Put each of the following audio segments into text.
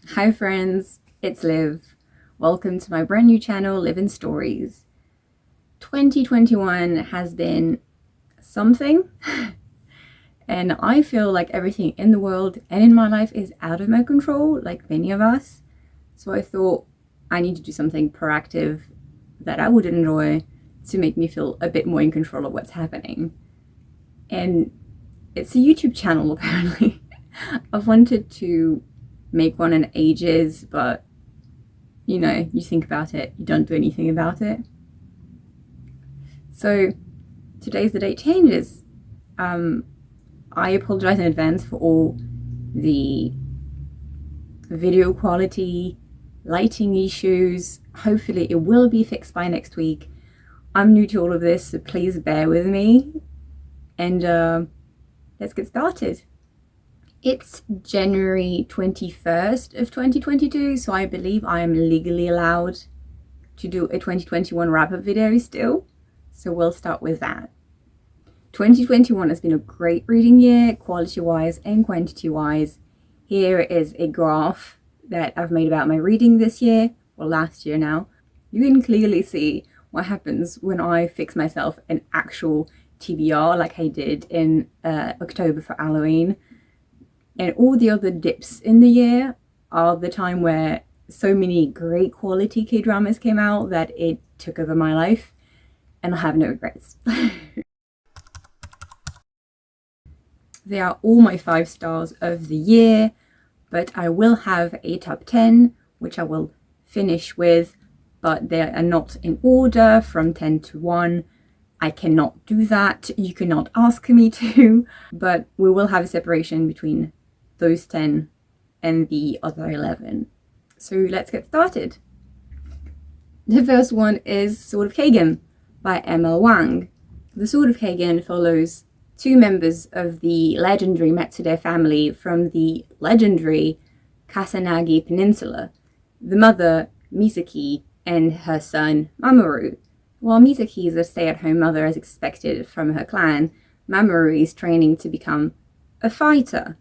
Hi friends, it's Liv. Welcome to my brand new channel, Liv'n'Stories. 2021 has been something and I feel like everything in the world and in my life is out of my control, like many of us. So I thought I need to do something proactive that I would enjoy to make me feel a bit more in control of what's happening. And it's a YouTube channel apparently. I've wanted to make one in ages, but you know, you think about it, you don't do anything about it. So today's the date changes. I apologize in advance for all the video quality, lighting issues. Hopefully it will be fixed by next week. I'm new to all of this, so please bear with me. And let's get started. It's January 21st of 2022, so I believe I am legally allowed to do a 2021 wrap-up video still. So we'll start with that. 2021 has been a great reading year, quality-wise and quantity-wise. Here is a graph that I've made about my reading this year, or last year now. You can clearly see what happens when I fix myself an actual TBR like I did in October for Halloween. And all the other dips in the year are the time where so many great quality K-dramas came out that it took over my life, and I have no regrets. They are all my 5 stars of the year, but I will have a top 10, which I will finish with, but they are not in order from 10 to 1. I cannot do that. You cannot ask me to, but we will have a separation between those 10 and the other 11. So let's get started. The first one is Sword of Kaigen by M.L. Wang. The Sword of Kaigen follows 2 members of the legendary Matsudae family from the legendary Kusanagi Peninsula, the mother Misaki and her son Mamoru. While Misaki is a stay-at-home mother as expected from her clan, Mamoru is training to become a fighter,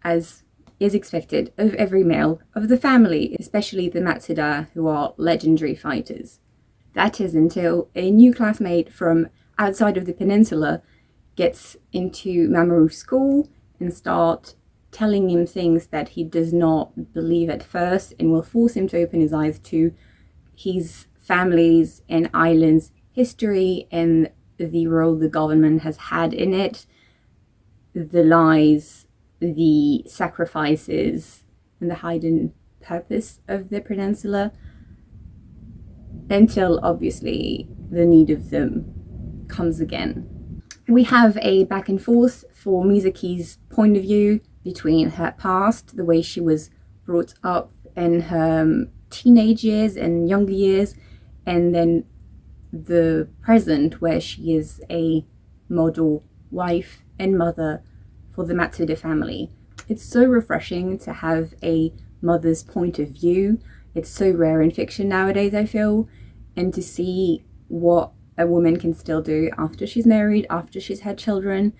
as is expected of every male of the family, especially the Matsudae, who are legendary fighters. That is until a new classmate from outside of the peninsula gets into Mamoru's school and start telling him things that he does not believe at first, and will force him to open his eyes to his family's and island's history and the role the government has had in it, the lies, the sacrifices, and the hidden purpose of the peninsula, until obviously the need of them comes again. We have a back and forth for Misaki's point of view between her past, the way she was brought up in her teenage years and younger years, and then the present, where she is a model wife and mother for the Matsudae family. It's so refreshing to have a mother's point of view. It's so rare in fiction nowadays, I feel, and to see what a woman can still do after she's married, after she's had children.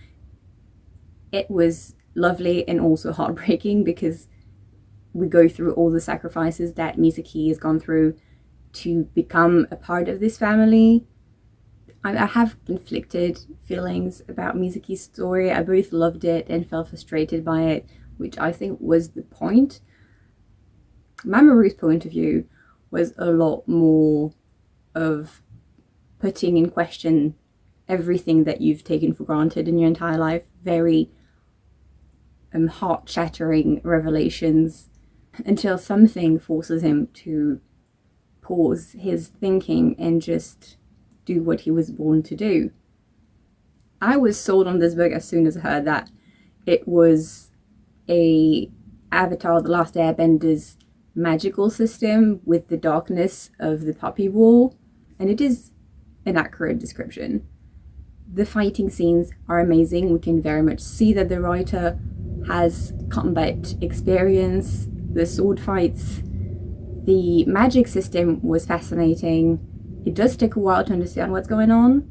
It was lovely and also heartbreaking, because we go through all the sacrifices that Misaki has gone through to become a part of this family. I have conflicted feelings about Misaki's story. I both loved it and felt frustrated by it, which I think was the point. Mamoru's point of view was a lot more of putting in question everything that you've taken for granted in your entire life. Very heart-shattering revelations, until something forces him to pause his thinking and just do what he was born to do. I was sold on this book as soon as I heard that it was a Avatar The Last Airbender's magical system with the darkness of the Poppy War, and it is an accurate description. The fighting scenes are amazing. We can very much see that the writer has combat experience. The sword fights, the magic system was fascinating. It does take a while to understand what's going on.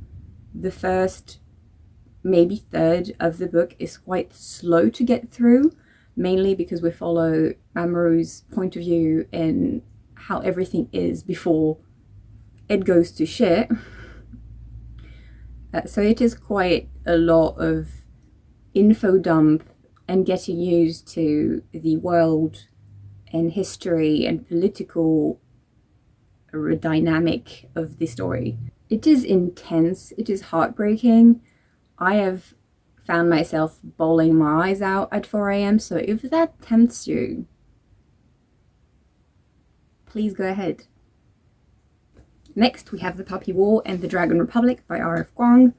The first, maybe third of the book is quite slow to get through. mainly because we follow Mamoru's point of view and how everything is before it goes to shit. So it is quite a lot of info dump and getting used to the world and history and political dynamic of the story. It is intense, it is heartbreaking. I have found myself bawling my eyes out at 4 a.m, so if that tempts you, please go ahead. Next we have The Puppy War and the Dragon Republic by R.F. Kuang.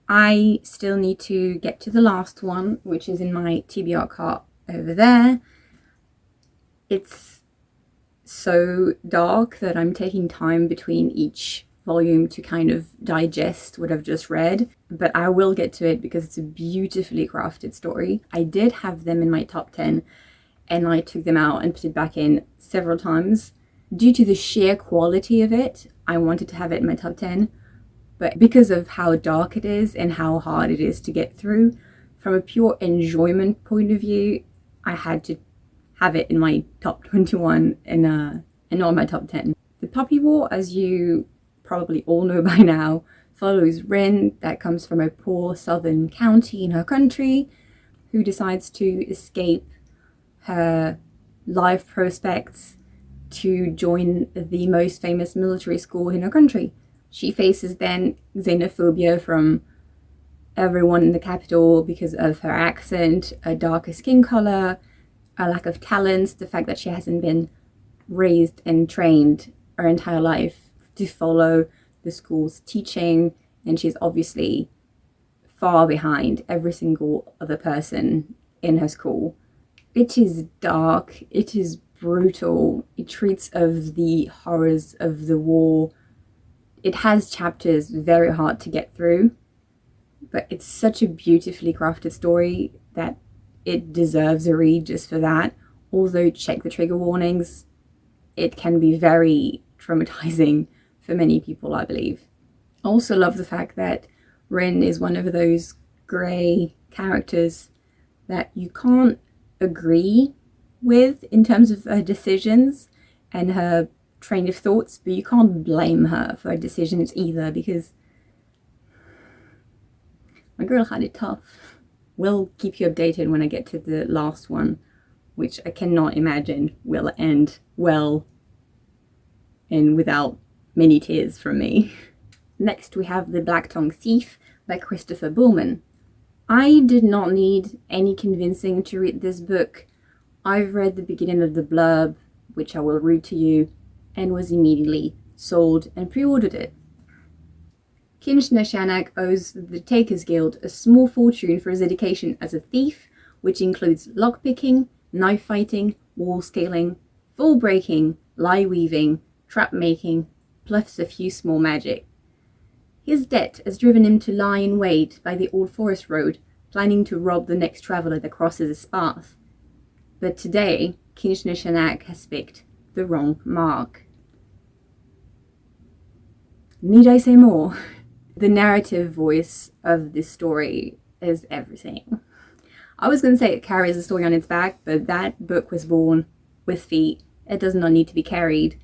I still need to get to the last one, which is in my TBR cart over there. It's so dark that I'm taking time between each volume to kind of digest what I've just read, but I will get to it because it's a beautifully crafted story. I did have them in my top 10 and I took them out and put it back in several times. Due to the sheer quality of it, I wanted to have it in my top 10, but because of how dark it is and how hard it is to get through, from a pure enjoyment point of view, I had to have it in my top 21 and not my top 10. The Puppy War, as you probably all know by now, follows Rin, that comes from a poor southern county in her country, who decides to escape her life prospects to join the most famous military school in her country. She faces then xenophobia from everyone in the capital because of her accent, a darker skin color, a lack of talents, the fact that she hasn't been raised and trained her entire life to follow the school's teaching, and she's obviously far behind every single other person in her school. It is dark, it is brutal, it treats of the horrors of the war. It has chapters very hard to get through, but it's such a beautifully crafted story that it deserves a read just for that. Although check the trigger warnings, it can be very traumatizing for many people, I believe. I also love the fact that Rin is one of those grey characters that you can't agree with in terms of her decisions and her train of thoughts, but you can't blame her for her decisions either, because my girl had it tough. We'll keep you updated when I get to the last one, which I cannot imagine will end well and without many tears from me. Next we have The Blacktongue Thief by Christopher Buhlman. I did not need any convincing to read this book. I've read the beginning of the blurb, which I will read to you, and was immediately sold and pre-ordered it. Kinch owes the Takers Guild a small fortune for his education as a thief, which includes lockpicking, knife fighting, wall scaling, fall breaking, lie weaving, trap making, plus a few small magic. His debt has driven him to lie in wait by the old forest road, planning to rob the next traveller that crosses his path. But today, Kinch has picked the wrong mark. Need I say more? The narrative voice of this story is everything. I was going to say it carries the story on its back, but that book was born with feet. It does not need to be carried,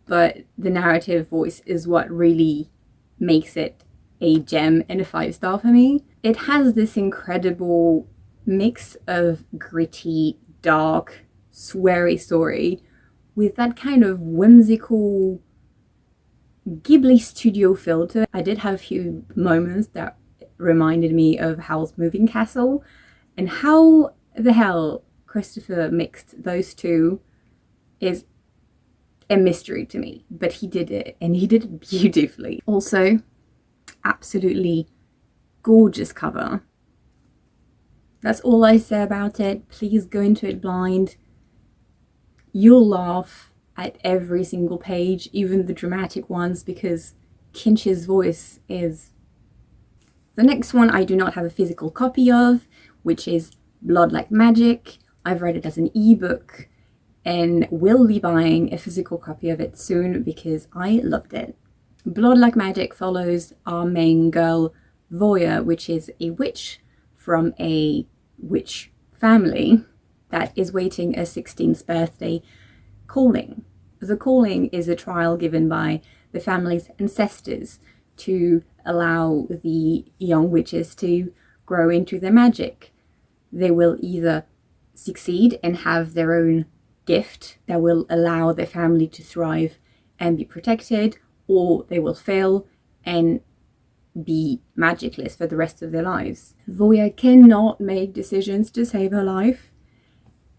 but the narrative voice is what really makes it a gem and a 5-star for me. It has this incredible mix of gritty, dark, sweary story with that kind of whimsical Ghibli studio feel to it. I did have a few moments that reminded me of Howl's Moving Castle, and how the hell Christopher mixed those two is a mystery to me, but he did it, and he did it beautifully. Also, absolutely gorgeous cover. That's all I say about it. Please go into it blind. You'll laugh at every single page, even the dramatic ones, because Kinch's voice is... The next one I do not have a physical copy of, which is Blood Like Magic. I've read it as an ebook and will be buying a physical copy of it soon because I loved it. Blood Like Magic follows our main girl, Voya, which is a witch from a witch family. that is waiting a 16th birthday calling. The calling is a trial given by the family's ancestors to allow the young witches to grow into their magic. They will either succeed and have their own gift that will allow their family to thrive and be protected, or they will fail and be magicless for the rest of their lives. Voya cannot make decisions to save her life,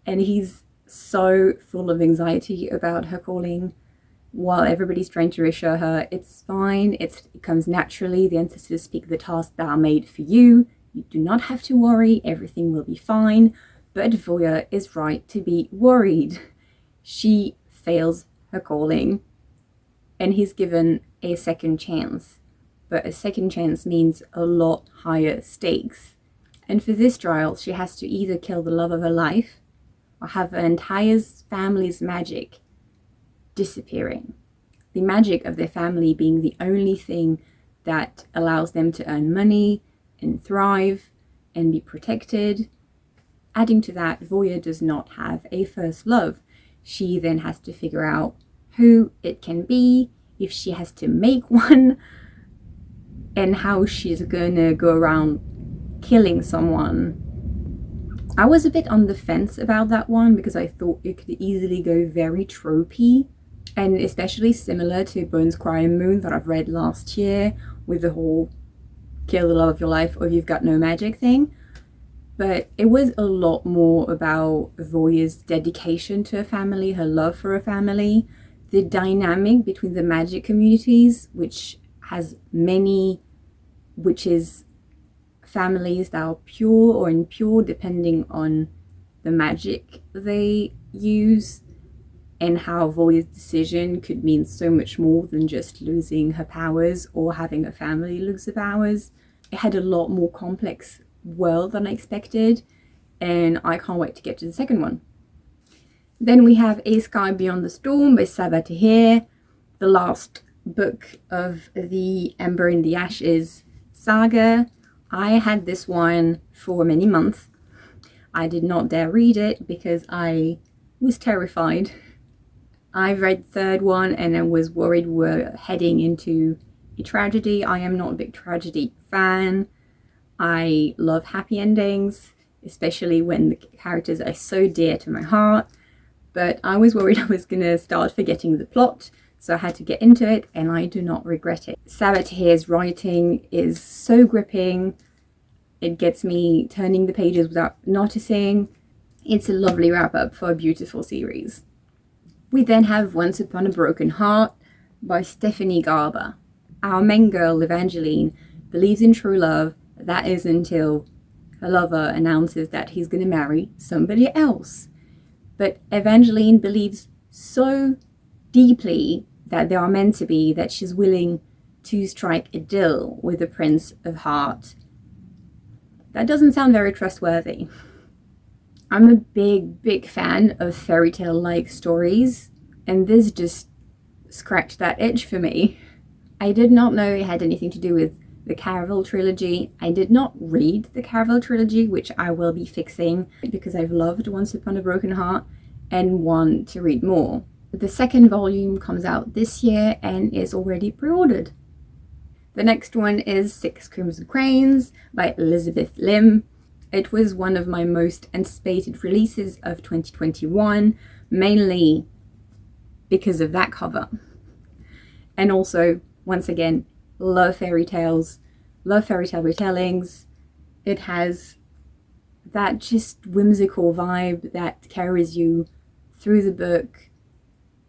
and he's so full of anxiety about her calling, while everybody's trying to reassure her it's fine, it comes naturally, the ancestors speak the tasks that are made for you, you do not have to worry, everything will be fine. But Voya is right to be worried. She fails her calling, and he's given a second chance. But a second chance means a lot higher stakes. And for this trial, she has to either kill the love of her life or have her entire family's magic disappearing. The magic of their family being the only thing that allows them to earn money and thrive and be protected. Adding to that, Voya does not have a first love. She then has to figure out who it can be, if she has to make one, and how she's gonna go around killing someone. I was a bit on the fence about that one because I thought it could easily go very tropey, and especially similar to Bones Cry and Moon that I've read last year with the whole kill the love of your life or you've got no magic thing. But it was a lot more about Voya's dedication to her family, her love for her family, the dynamic between the magic communities, which has many witches families that are pure or impure depending on the magic they use, and how Voya's decision could mean so much more than just losing her powers or having her family lose their powers. It had a lot more complex world than I expected, and I can't wait to get to the second one. Then we have A Sky Beyond the Storm by Sabaa Tahir, the last book of the Ember in the Ashes saga. I had this one for many months. I did not dare read it because I was terrified. I read the third one and I was worried we're heading into a tragedy. I am not a big tragedy fan. I love happy endings, especially when the characters are so dear to my heart. But I was worried I was going to start forgetting the plot, so I had to get into it, and I do not regret it. Sabaa Tahir's writing is so gripping. It gets me turning the pages without noticing. It's a lovely wrap-up for a beautiful series. We then have Once Upon a Broken Heart by Stephanie Garber. Our main girl, Evangeline, believes in true love. That is until her lover announces that he's going to marry somebody else. But Evangeline believes so deeply that they are meant to be that she's willing to strike a deal with the Prince of Heart. That doesn't sound very trustworthy. I'm a big fan of fairy tale-like stories, and this just scratched that itch for me. I did not know it had anything to do with the Caraval trilogy. I did not read the Caraval trilogy, which I will be fixing because I've loved Once Upon a Broken Heart and want to read more. The second volume comes out this year and is already pre-ordered. The next one is Six Crimson Cranes by Elizabeth Lim. It was one of my most anticipated releases of 2021, mainly because of that cover. And also, once again, love fairy tales, love fairy tale retellings. It has that just whimsical vibe that carries you through the book.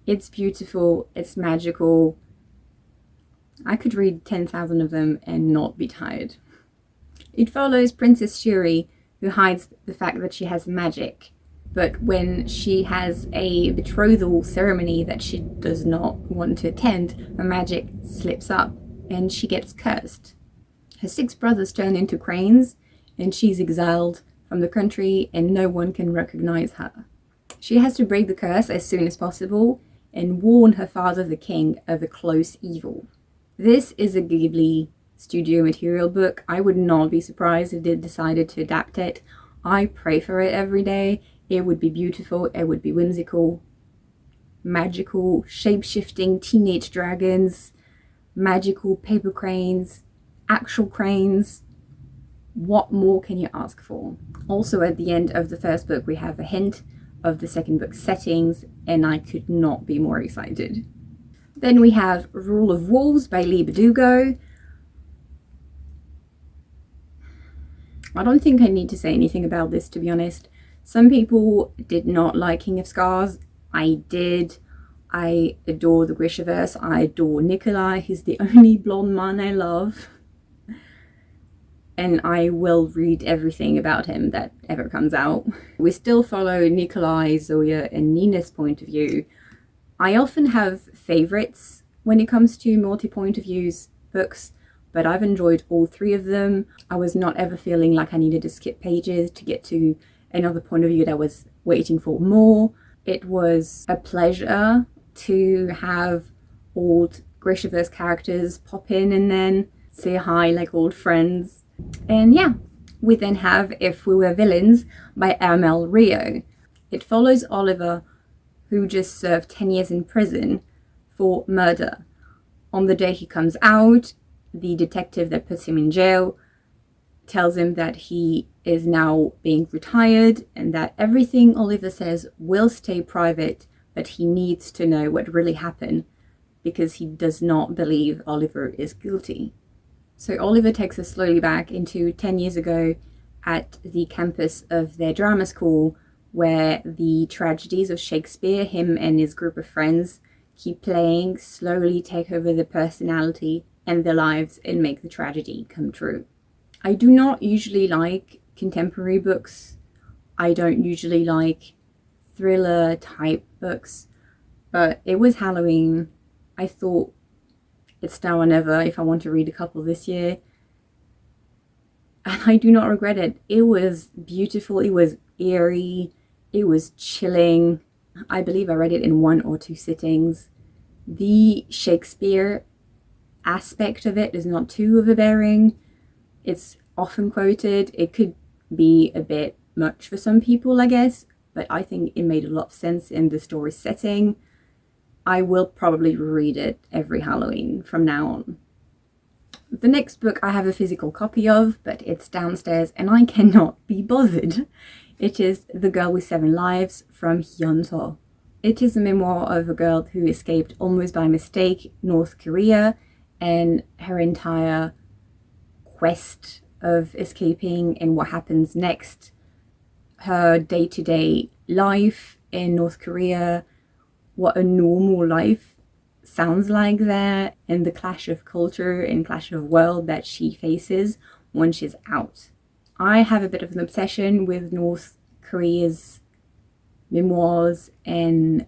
It's beautiful, it's magical. I could read 10,000 of them and not be tired. It follows Princess Shuri, who hides the fact that she has magic, but when she has a betrothal ceremony that she does not want to attend, her magic slips up and she gets cursed. Her 6 brothers turn into cranes and she's exiled from the country and no one can recognize her. She has to break the curse as soon as possible and warn her father, the king, of a close evil. This is a Ghibli studio material book. I would not be surprised if they decided to adapt it. I pray for it every day. It would be beautiful, it would be whimsical, magical, shape-shifting teenage dragons, magical paper cranes, actual cranes. What more can you ask for? Also, at the end of the first book, we have a hint of the second book's settings, and I could not be more excited. Then we have Rule of Wolves by Lee Bardugo. I don't think I need to say anything about this, to be honest. Some people did not like King of Scars. I did. I adore the Grishaverse. I adore Nikolai. He's the only blonde man I love. And I will read everything about him that ever comes out. We still follow Nikolai, Zoya, and Nina's point of view. I often have favorites when it comes to multi-point of views books, but I've enjoyed all three of them. I was not ever feeling like I needed to skip pages to get to another point of view that was waiting for more. It was a pleasure to have old Grishaverse characters pop in and then say hi like old friends. And yeah, we then have If We Were Villains by Amel Rio. It follows Oliver, who just served 10 years in prison for murder. On the day he comes out, the detective that puts him in jail tells him that he is now being retired and that everything Oliver says will stay private, but he needs to know what really happened because he does not believe Oliver is guilty. So Oliver takes us slowly back into 10 years ago at the campus of their drama school, where the tragedies of Shakespeare, him and his group of friends, keep playing, slowly take over their personality and their lives and make the tragedy come true. I do not usually like contemporary books. I don't usually like thriller type books, but it was Halloween. I thought it's now or never if I want to read a couple this year. And I do not regret it. It was beautiful, it was eerie, it was chilling. I believe I read it in 1 or 2 sittings. The Shakespeare aspect of it is not too overbearing. It's often quoted. It could be a bit much for some people, I guess, but I think it made a lot of sense in the story setting. I will probably read it every Halloween from now on. The next book I have a physical copy of, but it's downstairs and I cannot be bothered. It is The Girl with 7 Lives from Hyunto. It is a memoir of a girl who escaped almost by mistake North Korea, and her entire quest of escaping and what happens next. Her day-to-day life in North Korea, what a normal life sounds like there, and the clash of culture and clash of world that she faces when she's out. I have a bit of an obsession with North Korea's memoirs and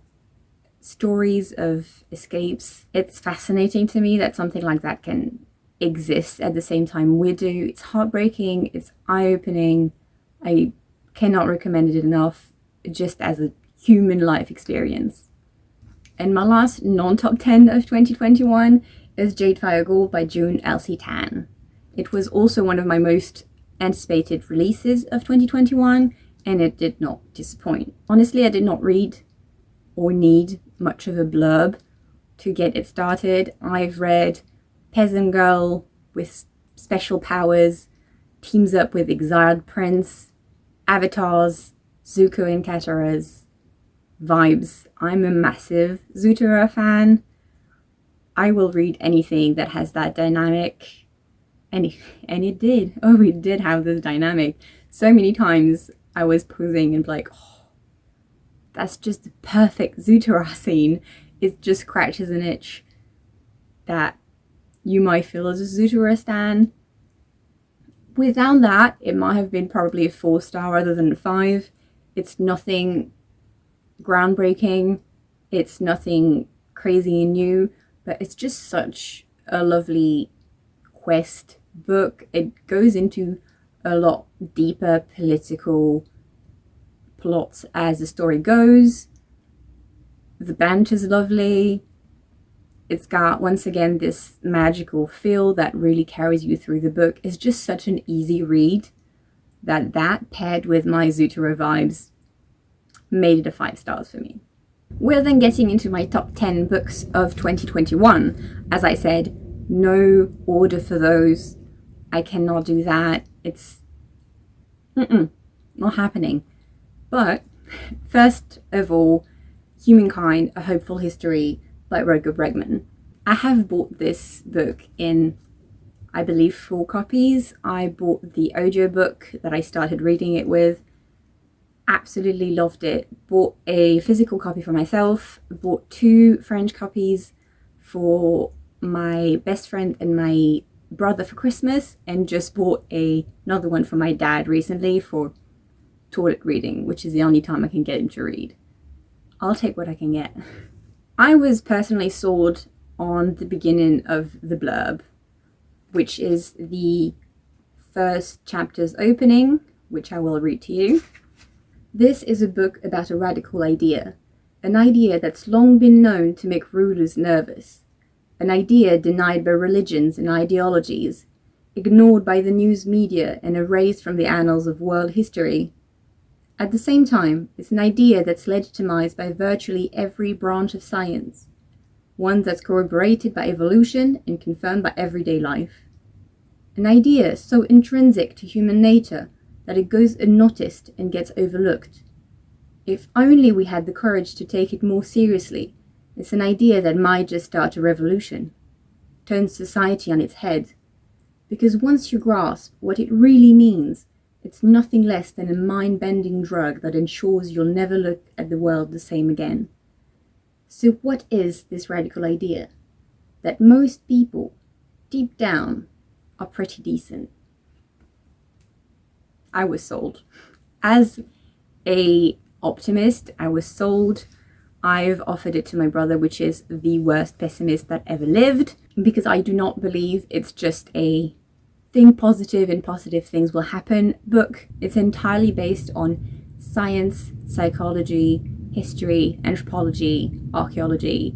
stories of escapes. It's fascinating to me that something like that can exist at the same time we do. It's heartbreaking, it's eye-opening. I cannot recommend it enough, just as a human life experience. And my last non-top 10 of 2021 is Jade Fire Gold by June Elsie Tan. It was also one of my most anticipated releases of 2021, and it did not disappoint. Honestly, I did not read or need much of a blurb to get it started. I've read Peasant Girl with special powers, teams up with exiled prince, avatars, Zuko and Katara's vibes. I'm a massive Zutora fan. I will read anything that has that dynamic, and it did. Oh, it did have this dynamic. So many times I was posing and like, oh, that's just the perfect Zutora scene. It just scratches an itch that you might feel as a Zutora stan. Without that, it might have been probably a 4-star rather than a 5. It's nothing groundbreaking, it's nothing crazy and new, but it's just such a lovely quest book. It goes into a lot deeper political plots as the story goes. The banter's lovely. It's got, once again, this magical feel that really carries you through the book. It's just such an easy read that paired with my Zutora vibes made it a 5 stars for me. We're then getting into my top 10 books of 2021. As I said, no order for those. I cannot do that. It's not happening. But first of all, HumandKind, A Hopeful History by Roger Bregman. I have bought this book in, I believe, 4 copies. I bought the audiobook that I started reading it with. Absolutely loved it. Bought a physical copy for myself. Bought 2 French copies for my best friend and my brother for Christmas. And just bought another one for my dad recently for toilet reading, which is the only time I can get him to read. I'll take what I can get. I was personally sold on the beginning of the blurb, which is the first chapter's opening, which I will read to you. This is a book about a radical idea, an idea that's long been known to make rulers nervous, an idea denied by religions and ideologies, ignored by the news media and erased from the annals of world history. At the same time, it's an idea that's legitimized by virtually every branch of science, one that's corroborated by evolution and confirmed by everyday life. An idea so intrinsic to human nature that it goes unnoticed and gets overlooked. If only we had the courage to take it more seriously, it's an idea that might just start a revolution, turn society on its head. Because once you grasp what it really means, it's nothing less than a mind-bending drug that ensures you'll never look at the world the same again. So what is this radical idea? That most people, deep down, are pretty decent. I was sold. As a optimist, I was sold. I've offered it to my brother, which is the worst pessimist that ever lived, because I do not believe it's just a think positive and positive things will happen book. It's entirely based on science, psychology, history, anthropology, archaeology.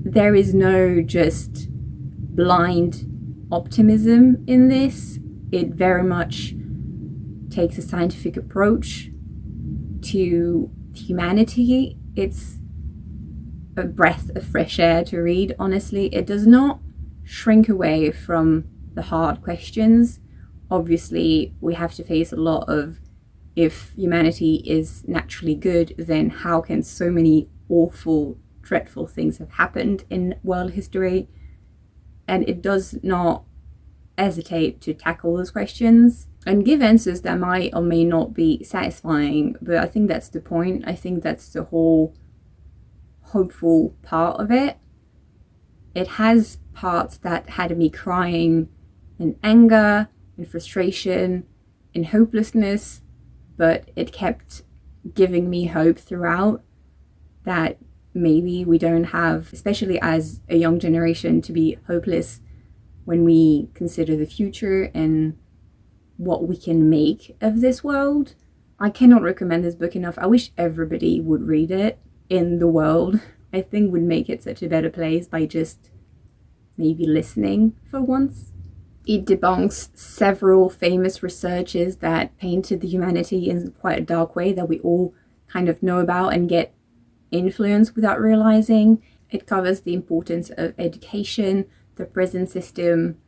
There is no just blind optimism in this. It very much takes a scientific approach to humanity. It's a breath of fresh air to read, honestly. It does not shrink away from the hard questions. Obviously, we have to face a lot of, if humanity is naturally good, then how can so many awful, dreadful things have happened in world history? And it does not hesitate to tackle those questions and give answers that might or may not be satisfying, but I think that's the point. I think that's the whole hopeful part of it. It has parts that had me crying in anger, in frustration, in hopelessness, but it kept giving me hope throughout that maybe we don't have, especially as a young generation, to be hopeless when we consider the future and what we can make of this world. I cannot recommend this book enough. I wish everybody would read it in the world. I think would make it such a better place by just maybe listening for once. It debunks several famous researches that painted the humanity in quite a dark way that we all kind of know about and get influenced without realizing. It covers the importance of education, the prison system,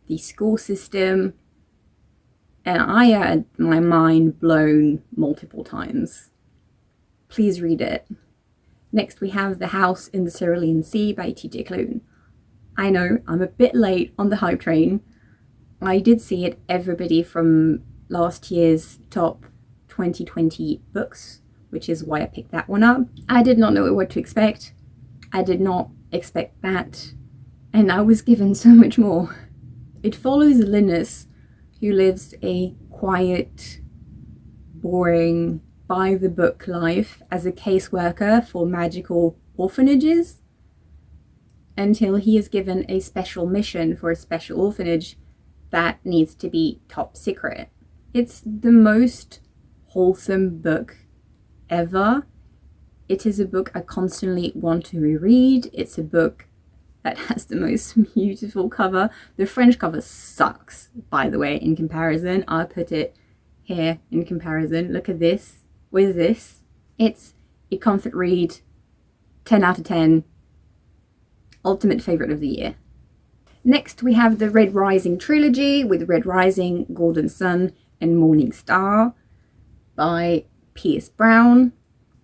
the school system, and I had my mind blown multiple times. Please read it. Next we have The House in the Cerulean Sea by TJ Klune. I know, I'm a bit late on the hype train. I did see it everybody from last year's top 2020 books, which is why I picked that one up. I did not know what to expect. I did not expect that. And I was given so much more. It follows Linus, who lives a quiet, boring, by-the-book life as a caseworker for magical orphanages until he is given a special mission for a special orphanage that needs to be top secret. It's the most wholesome book ever. It is a book I constantly want to reread. It's a book that has the most beautiful cover. The French cover sucks, by the way, in comparison. I'll put it here in comparison. Look at this with this. It's a comfort read, 10 out of 10, ultimate favourite of the year. Next we have the Red Rising trilogy with Red Rising, Golden Sun and Morning Star by Pierce Brown.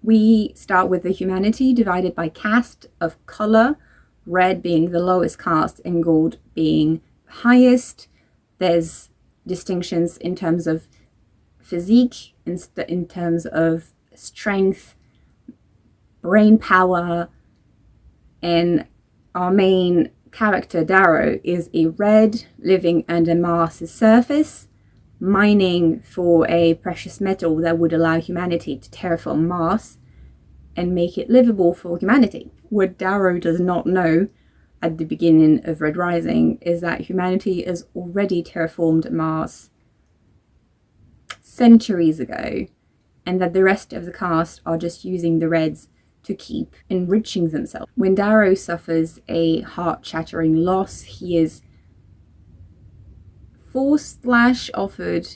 We start with the humanity divided by caste of colour, red being the lowest caste and gold being highest. There's distinctions in terms of physique, in terms of strength, brain power, and our main character Darrow is a red living under Mars's surface, mining for a precious metal that would allow humanity to terraform Mars and make it livable for humanity. What Darrow does not know at the beginning of Red Rising is that humanity has already terraformed Mars centuries ago, and that the rest of the cast are just using the Reds to keep enriching themselves. When Darrow suffers a heart-shattering loss, he is forced/offered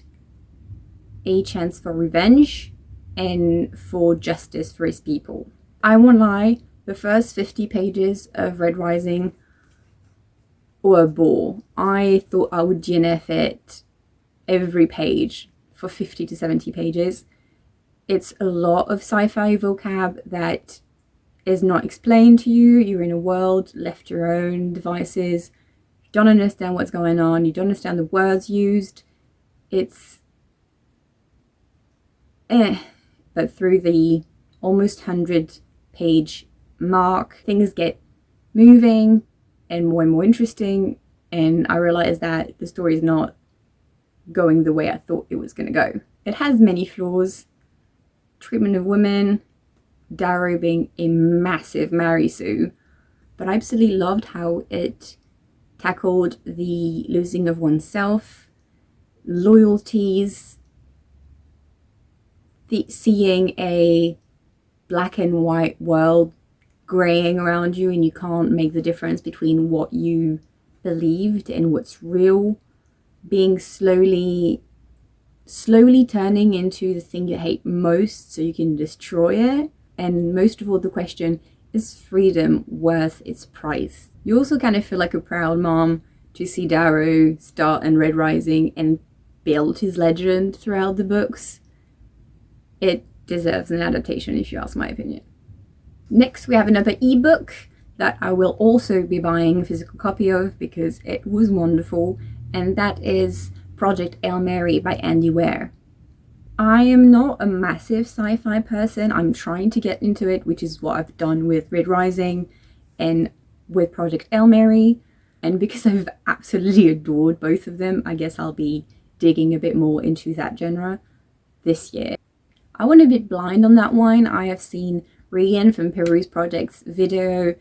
a chance for revenge and for justice for his people. I won't lie, the first 50 pages of Red Rising were a bore. I thought I would DNF it every page for 50 to 70 pages. It's a lot of sci-fi vocab that is not explained to you. You're in a world left to your own devices. You don't understand what's going on. You don't understand the words used. It's but through the almost 100-page mark, things get moving and more interesting, and I realized that the story is not going the way I thought it was going to go. It has many flaws. Treatment of women, Darrow being a massive Mary-Sue, but I absolutely loved how it tackled the losing of oneself, loyalties, seeing a black and white world graying around you and you can't make the difference between what you believed and what's real, being slowly turning into the thing you hate most so you can destroy it. And most of all, the question, is freedom worth its price? You also kind of feel like a proud mom to see Darrow start in Red Rising and build his legend throughout the books. It deserves an adaptation, if you ask my opinion. Next, we have another ebook that I will also be buying a physical copy of because it was wonderful, and that is Project Hail Mary by Andy Weir. I am not a massive sci-fi person. I'm trying to get into it, which is what I've done with Red Rising and with Project Hail Mary. And because I've absolutely adored both of them, I guess I'll be digging a bit more into that genre this year. I went a bit blind on that one. I have seen Rian from Peru's Project's video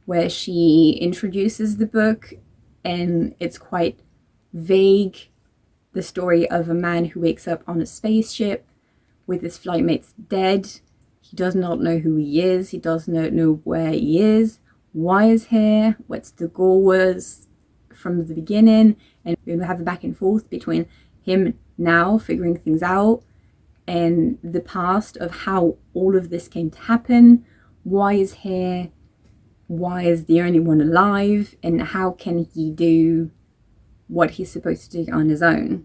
where she introduces the book, and it's quite vague. The story of a man who wakes up on a spaceship with his flight mates dead. He does not know who he is. He does not know where he is, why he's here, what's the goal was from the beginning. And we have a back and forth between him now figuring things out and the past of how all of this came to happen. Why is here? Why is the only one alive? And how can he do what he's supposed to do on his own?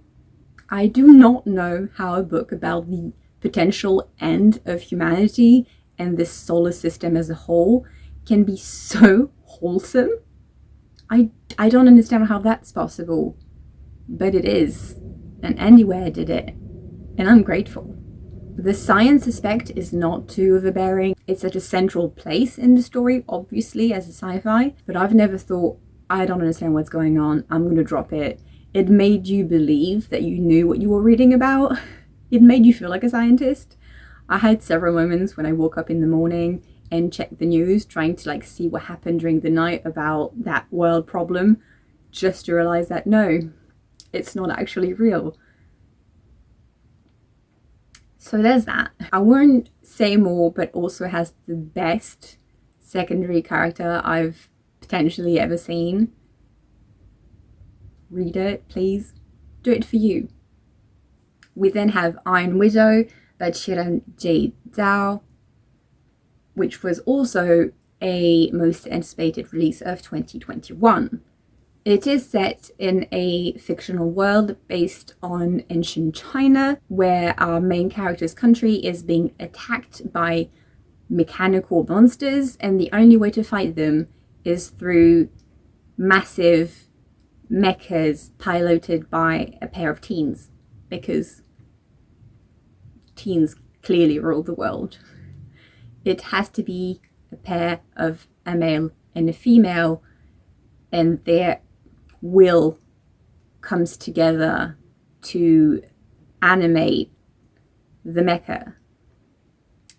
I do not know how a book about the potential end of humanity and this solar system as a whole can be so wholesome. I don't understand how that's possible, but it is, and Andy Weir did it, and I'm grateful. The science aspect is not too overbearing. It's at a central place in the story, obviously, as a sci-fi, but I've never thought, I don't understand what's going on, I'm going to drop it. It made you believe that you knew what you were reading about. It made you feel like a scientist. I had several moments when I woke up in the morning and checked the news, trying to see what happened during the night about that world problem, just to realize that no, it's not actually real. So there's that. I won't say more, but also has the best secondary character I've potentially ever seen. Read it, please. Do it for you. We then have Iron Widow by Jade. which was also a most anticipated release of 2021. It is set in a fictional world based on ancient China, where our main character's country is being attacked by mechanical monsters, and the only way to fight them is through massive mechas piloted by a pair of teens, because teens clearly rule the world. It has to be a pair of a male and a female, and their will comes together to animate the mecha.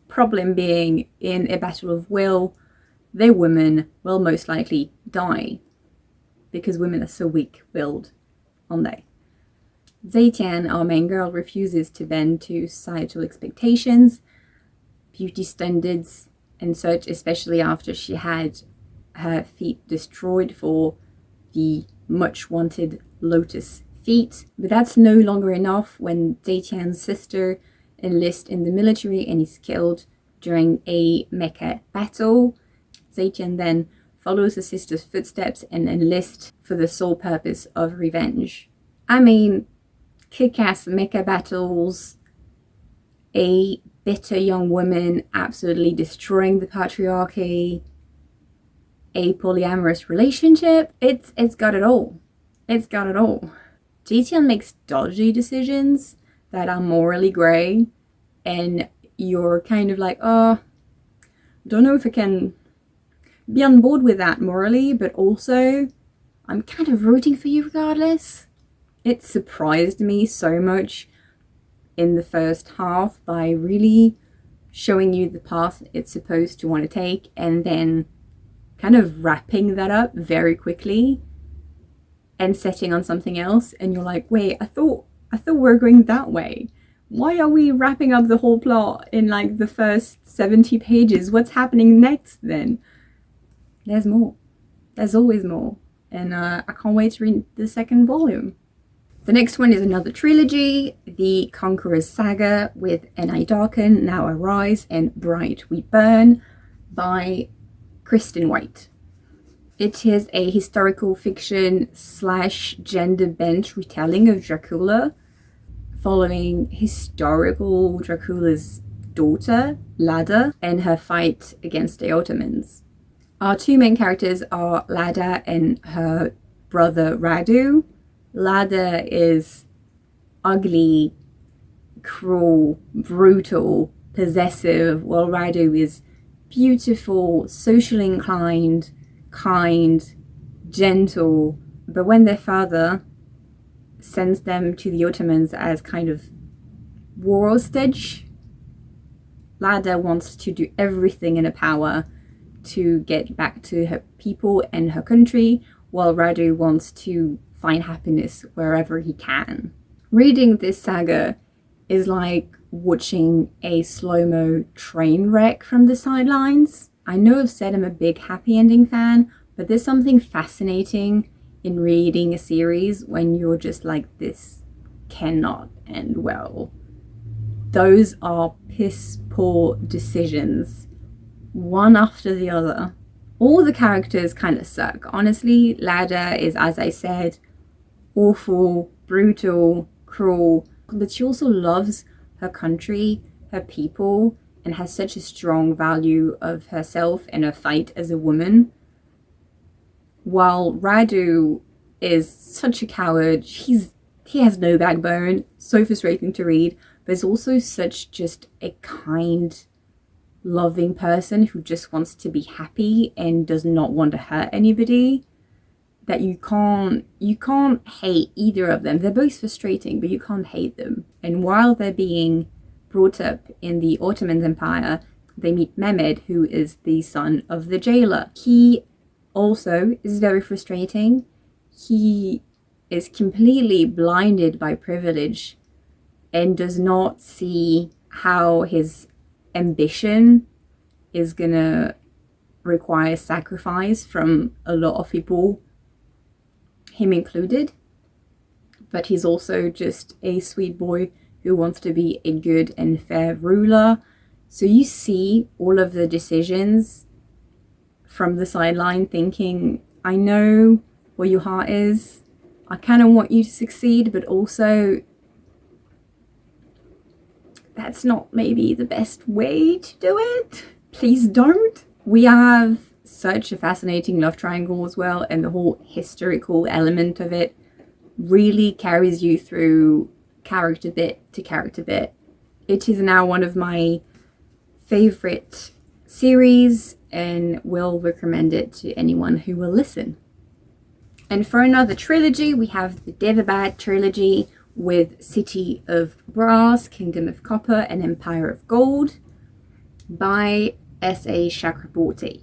Problem being, in a battle of will, their women will most likely die, because women are so weak-willed, aren't they? Zetian, our main girl, refuses to bend to societal expectations, beauty standards, and such, especially after she had her feet destroyed for the much-wanted lotus feet. But that's no longer enough when Zetian's sister enlists in the military and is killed during a mecha battle. Zetian then follows her sister's footsteps and enlists for the sole purpose of revenge. I mean, kick-ass mecha battles, a bitter young woman absolutely destroying the patriarchy, a polyamorous relationship. It's got it all. It's got it all. Zetian makes dodgy decisions that are morally grey, and you're kind of like, oh, don't know if I can be on board with that morally, but also I'm kind of rooting for you regardless. It surprised me so much in the first half by really showing you the path it's supposed to want to take, and then kind of wrapping that up very quickly and setting on something else, and you're like, wait, I thought we were going that way. Why are we wrapping up the whole plot in like the first 70 pages? What's happening next then? There's more. There's always more. And I can't wait to read the second volume. The next one is another trilogy, the Conqueror's Saga, with And I Darken, Now I Rise, and Bright We Burn by Kristen White. It is a historical fiction / gender bent retelling of Dracula, following historical Dracula's daughter, Lada, and her fight against the Ottomans. Our two main characters are Lada and her brother Radu. Lada is ugly, cruel, brutal, possessive, while Radu is beautiful, socially inclined, kind, gentle. But when their father sends them to the Ottomans as kind of war hostage, Lada wants to do everything in her power to get back to her people and her country, while Radu wants to find happiness wherever he can. Reading this saga is like watching a slow-mo train wreck from the sidelines. I know I've said I'm a big happy ending fan, but there's something fascinating in reading a series when you're just like, this cannot end well. Those are piss poor decisions, one after the other. All the characters kind of suck. Honestly, Lada is, as I said, awful, brutal, cruel, but she also loves her country, her people, and has such a strong value of herself and her fight as a woman. While Radu is such a coward, he has no backbone, so frustrating to read, but is also such just a kind, loving person who just wants to be happy and does not want to hurt anybody, that you can't hate either of them. They're both frustrating, but you can't hate them. And while they're being brought up in the Ottoman Empire, they meet Mehmed, who is the son of the jailer. He also is very frustrating. He is completely blinded by privilege and does not see how his ambition is gonna require sacrifice from a lot of people, him included. But he's also just a sweet boy who wants to be a good and fair ruler, So you see all of the decisions from the sideline thinking, I know where your heart is. I kind of want you to succeed, but also that's not maybe the best way to do it. Please don't. We have such a fascinating love triangle as well, and the whole historical element of it really carries you through character bit to character bit. It is now one of my favorite series and will recommend it to anyone who will listen. And for another trilogy, we have the Daevabad trilogy with City of Brass, Kingdom of Copper, and Empire of Gold by S.A. Chakraborty.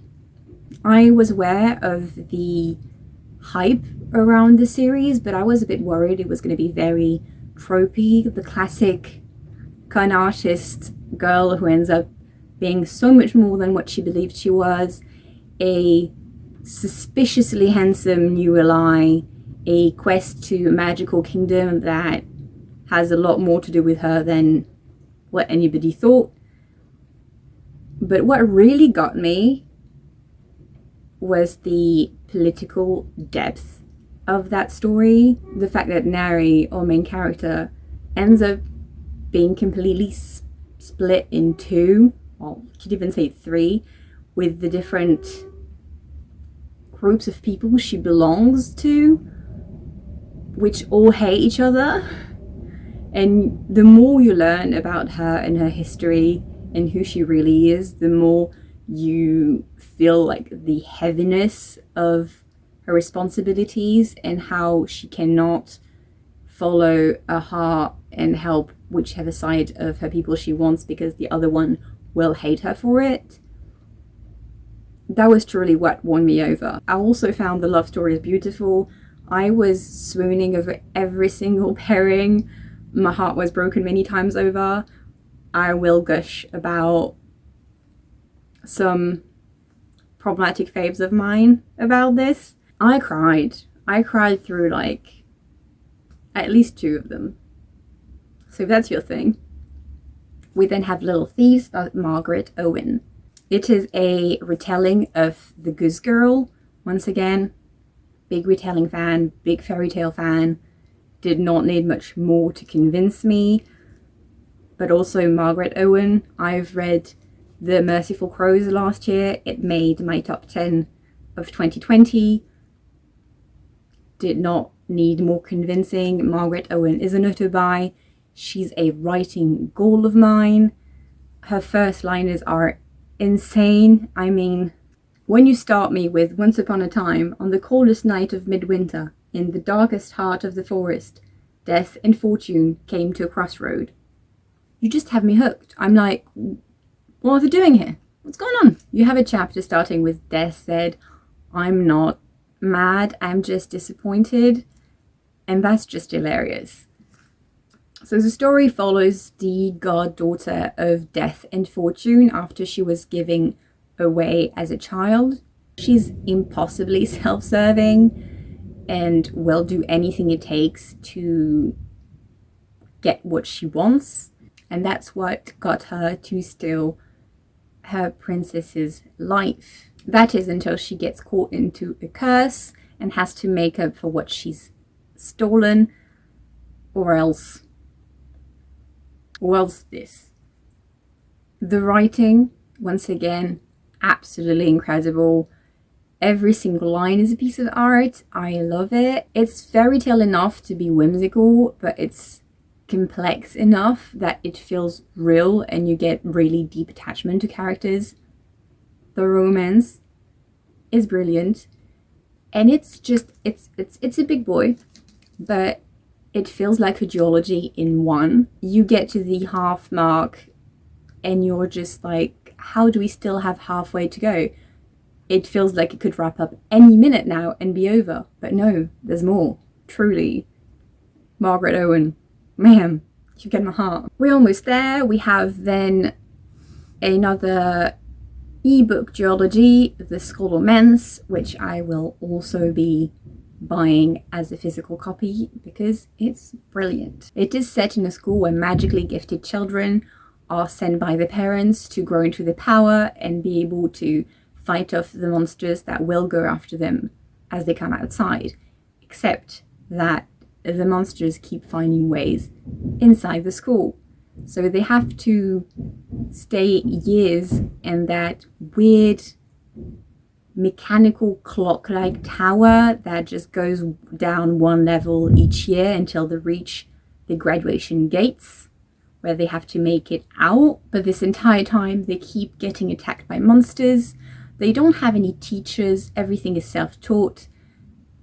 I was aware of the hype around the series, but I was a bit worried it was going to be very tropey, the classic con artist girl who ends up being so much more than what she believed she was, a suspiciously handsome new ally, a quest to a magical kingdom that has a lot more to do with her than what anybody thought. But what really got me was the political depth of that story. The fact that Nari, our main character, ends up being completely split in two, or you could even say three, with the different groups of people she belongs to, which all hate each other. And the more you learn about her and her history and who she really is, the more you feel like the heaviness of her responsibilities and how she cannot follow her heart and help whichever side of her people she wants because the other one will hate her for it. That was truly what won me over. I also found the love stories beautiful. I was swooning over every single pairing. My heart was broken many times over. I will gush about some problematic faves of mine about this. I cried. I cried through like at least two of them. So if that's your thing. We then have Little Thieves by Margaret Owen. It is a retelling of The Goose Girl. Once again, big retelling fan, big fairy tale fan. Did not need much more to convince me. But also Margaret Owen. I've read The Merciful Crows last year. It made my top 10 of 2020. Did not need more convincing. Margaret Owen is an auto-buy. She's a writing goal of mine. Her first liners are insane. I mean, when you start me with once upon a time, on the coldest night of midwinter, in the darkest heart of the forest, death and fortune came to a crossroad. You just have me hooked. I'm like, what are they doing here? What's going on? You have a chapter starting with Death said, I'm not mad, I'm just disappointed. And that's just hilarious. So the story follows the goddaughter of Death and Fortune after she was giving away as a child. She's impossibly self-serving and will do anything it takes to get what she wants. And that's what got her to steal her princess's life. That is until she gets caught into a curse and has to make up for what she's stolen, or else this. The writing, once again, absolutely incredible. Every single line is a piece of art. I love it. It's fairy tale enough to be whimsical, but it's complex enough that it feels real and you get really deep attachment to characters. The romance is brilliant. And it's just, it's a big boy, but it feels like a duology in one. You get to the half mark and you're just like, how do we still have halfway to go? It feels like it could wrap up any minute now and be over. But no, there's more. Truly. Margaret Owen. Man, you get my heart. We're almost there. We have then another ebook duology, the Scholomance, which I will also be buying as a physical copy because it's brilliant. It is set in a school where magically gifted children are sent by the parents to grow into their power and be able to fight off the monsters that will go after them as they come outside. Except that the monsters keep finding ways inside the school. So they have to stay years in that weird mechanical clock-like tower that just goes down one level each year until they reach the graduation gates, where they have to make it out. But this entire time they keep getting attacked by monsters. They don't have any teachers. Everything is self-taught.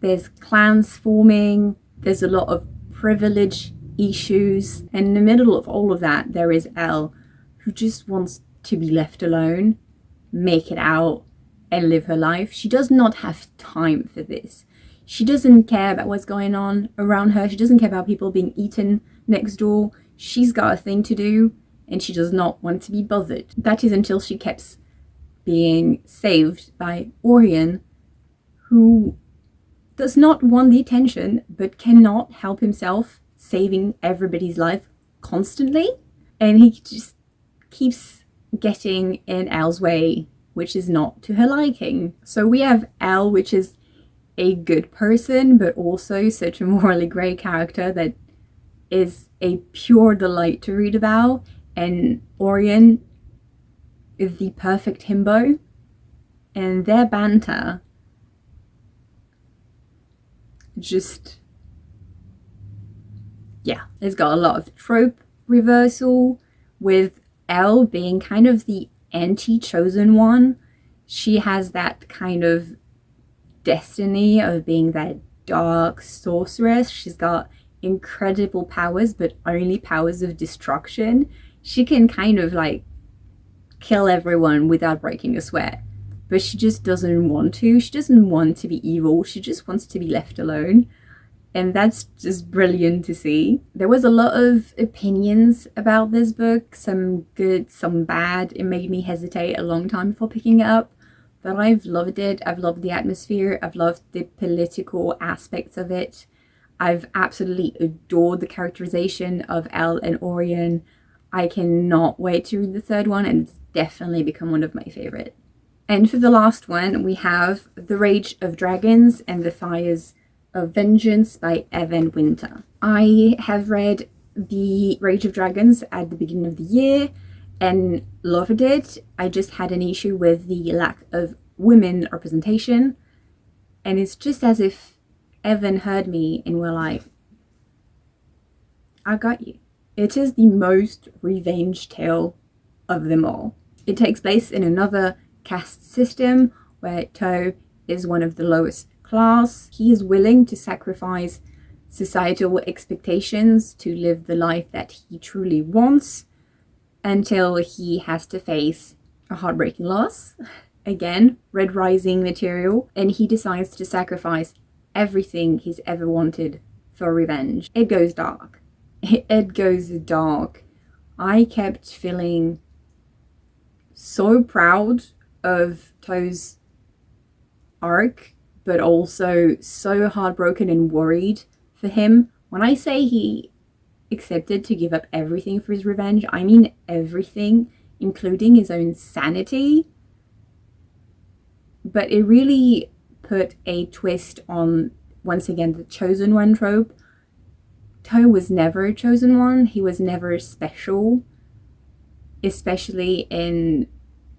There's clans forming. There's a lot of privilege issues. And in the middle of all of that, there is Elle, who just wants to be left alone, make it out, and live her life. She does not have time for this. She doesn't care about what's going on around her. She doesn't care about people being eaten next door. She's got a thing to do, and she does not want to be bothered. That is until she keeps being saved by Orion, who does not want the attention, but cannot help himself saving everybody's life constantly. And he just keeps getting in Elle's way, which is not to her liking. So we have Elle, which is a good person, but also such a morally grey character that is a pure delight to read about. And Orion is the perfect himbo. And their banter just, yeah, it's got a lot of trope reversal, with Elle being kind of the anti-chosen one. She has that kind of destiny of being that dark sorceress. She's got incredible powers, but only powers of destruction. She can kind of like kill everyone without breaking a sweat, but she just doesn't want to. She doesn't want to be evil. She just wants to be left alone. And that's just brilliant to see. There was a lot of opinions about this book, some good, some bad. It made me hesitate a long time before picking it up, but I've loved it. I've loved the atmosphere. I've loved the political aspects of it. I've absolutely adored the characterization of Elle and Orion. I cannot wait to read the third one, and it's definitely become one of my favorite. And for the last one, we have The Rage of Dragons and the Fires of Vengeance by Evan Winter. I have read The Rage of Dragons at the beginning of the year and loved it. I just had an issue with the lack of women representation, and it's just as if Evan heard me and were like, I got you. It is the most revenge tale of them all. It takes place in another caste system where Toe is one of the lowest class. He is willing to sacrifice societal expectations to live the life that he truly wants, until he has to face a heartbreaking loss. Again, Red Rising material, and he decides to sacrifice everything he's ever wanted for revenge. It goes dark. It goes dark. I kept feeling so proud of Toe's arc, but also so heartbroken and worried for him. When I say he accepted to give up everything for his revenge, I mean everything, including his own sanity. But it really put a twist on, once again, the chosen one trope. Toe was never a chosen one. He was never special, especially in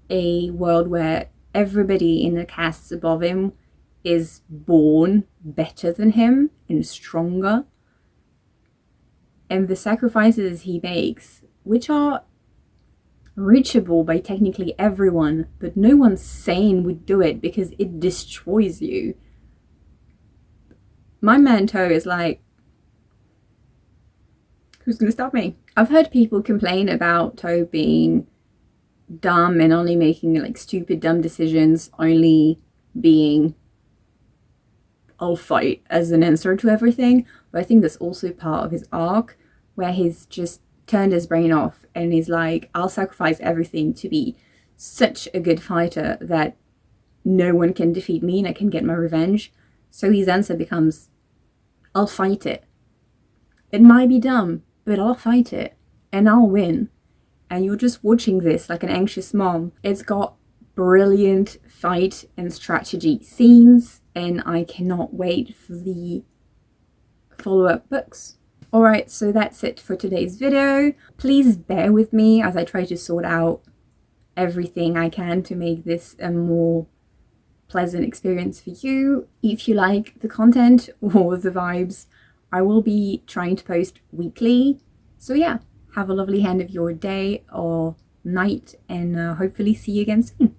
a world where everybody in the castes above him is born better than him and stronger. And the sacrifices he makes, which are reachable by technically everyone, but no one sane would do it because it destroys you. My man Toe is like, who's gonna stop me? I've heard people complain about Toe being dumb and only making like stupid dumb decisions, only being I'll fight as an answer to everything. But I think that's also part of his arc, where he's just turned his brain off and he's like, I'll sacrifice everything to be such a good fighter that no one can defeat me and I can get my revenge. So his answer becomes, I'll fight it. It might be dumb, but I'll fight it and I'll win. and you're just watching this like an anxious mom. It's got brilliant fight and strategy scenes, and I cannot wait for the follow-up books. Alright, so that's it for today's video. Please bear with me as I try to sort out everything I can to make this a more pleasant experience for you. If you like the content or the vibes, I will be trying to post weekly. So yeah, have a lovely end of your day or night, and hopefully see you again soon.